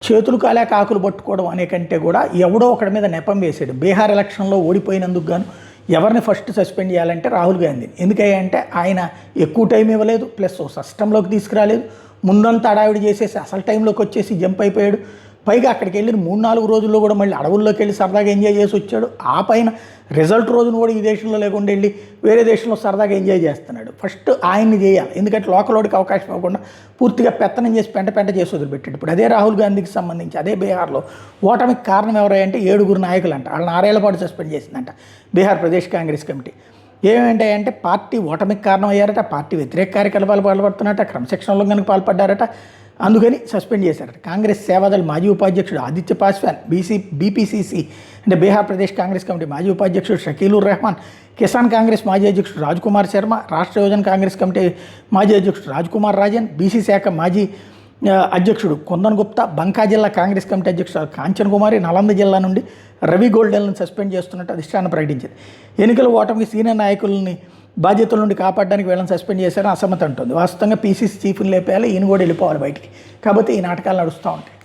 చేతులు కాలేక ఆకులు పట్టుకోవడం అనే కంటే కూడా ఎవడో ఒకడి మీద నెపం వేసాడు. బీహార్ ఎలక్షన్లో ఓడిపోయినందుకు గాను ఎవరిని ఫస్ట్ సస్పెండ్ చేయాలంటే రాహుల్ గాంధీని. ఎందుకంటే ఆయన ఎక్కువ టైం ఇవ్వలేదు, ప్లస్ సిస్టంలోకి తీసుకురాలేదు, ముందంతా అడావిడి చేసేసి అసలు టైంలోకి వచ్చేసి జంప్ అయిపోయాడు. పైగా అక్కడికి వెళ్ళిన 3-4 రోజుల్లో కూడా మళ్ళీ అడవుల్లోకి వెళ్ళి సరదాగా ఎంజాయ్ చేసి వచ్చాడు. ఆ పైన రిజల్ట్ రోజున కూడా ఈ దేశంలో లేకుండా వెళ్ళి వేరే దేశంలో సరదాగా ఎంజాయ్ చేస్తున్నాడు. ఫస్ట్ ఆయన్ని చేయాలి, ఎందుకంటే లోకలోడికి అవకాశం ఇవ్వకుండా పూర్తిగా పెత్తనం చేసి పెంట చేసి వదిలిపెట్టాడు. ఇప్పుడు అదే రాహుల్ గాంధీకి సంబంధించి అదే బీహార్లో ఓటమికి కారణం ఎవరంటే 7 నాయకులు అంట. వాళ్ళని 6 ఏళ్ల పాటు సస్పెండ్ చేసిందంట బీహార్ ప్రదేశ్ కాంగ్రెస్ కమిటీ. ఏమేంటాయంటే పార్టీ ఓటమికి కారణం అయ్యారట, పార్టీ వ్యతిరేక కార్యకలాపాలు పాల్పడుతున్నట్ట, క్రమశిక్షణ ఉల్లంఘనకు పాల్పడ్డారట, అందుకని సస్పెండ్ చేశారట. కాంగ్రెస్ సేవాదళ మాజీ ఉపాధ్యక్షుడు ఆదిత్య పాస్వాన్, బీపీసీసీ అంటే బీహార్ ప్రదేశ్ కాంగ్రెస్ కమిటీ మాజీ ఉపాధ్యక్షుడు షకీలుర్ రెహమాన్, కిసాన్ కాంగ్రెస్ మాజీ అధ్యక్షుడు రాజ్కుమార్ శర్మ, రాష్ట్ర యోజన కాంగ్రెస్ కమిటీ మాజీ అధ్యక్షుడు రాజ్కుమార్ రాజన్, బీసీ శాఖ మాజీ అధ్యక్షుడు కుందన్ గుప్తా, బంకా జిల్లా కాంగ్రెస్ కమిటీ అధ్యక్షుడు కాంచన్ కుమారి, నలంద జిల్లా నుండి రవి గోల్డెన్లను సస్పెండ్ చేస్తున్నట్టు అధిష్టానం ప్రకటించింది. ఎన్నికల ఓటమికి సీనియర్ నాయకులని బాధ్యతల నుండి కాపాడడానికి వీళ్ళని సస్పెండ్ చేశారని అసమ్మతి అంటుంది. వాస్తవంగా పీసీసీ చీఫ్ని లేపేయాలి, ఈయన కూడా వెళ్ళిపోవాలి బయటికి. కాబట్టి ఈ నాటకాలు నడుస్తూ ఉంటాయి.